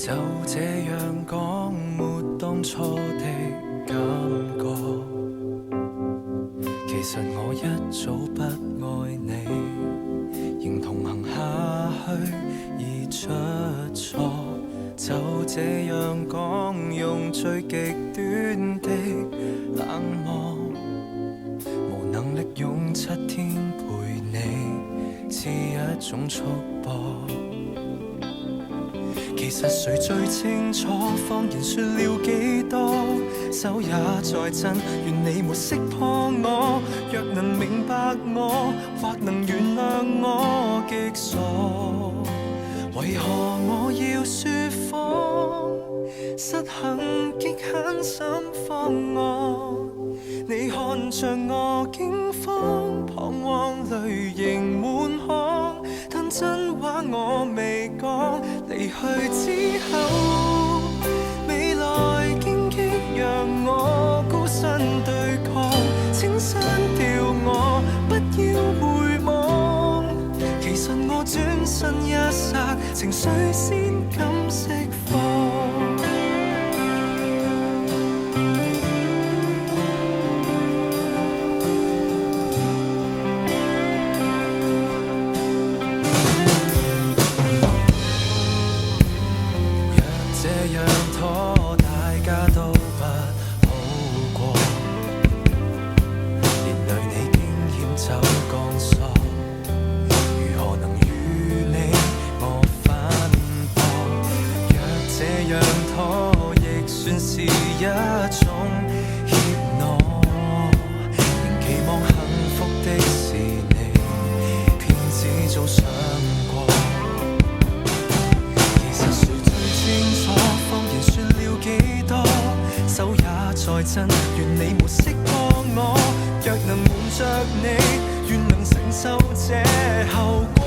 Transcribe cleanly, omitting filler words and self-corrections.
就這樣講，沒當初的感覺。其實我一早不愛你，仍同行下去而出錯。就這樣講，用最極端的冷漠，無能力用7天陪你，似一種束縛。其實誰最清楚，謊言說了幾多，手也在震，願你沒識破我。若能明白我，或能原諒我極傻，為何我要說謊？失衡極狠心慌我，你看着我驚慌，彷徨淚盈滿腔，但真話我未講。離去之後，未來荊棘讓我孤身對抗，請刪掉我，不要回望。其實我轉身一剎，情緒先敢釋放。是一種怯懦，仍期望幸福的是你，偏只早想過。其實誰最清楚，謊言說了幾多，手也在震，願你沒識破我。若能瞞着你，願能承受這後果。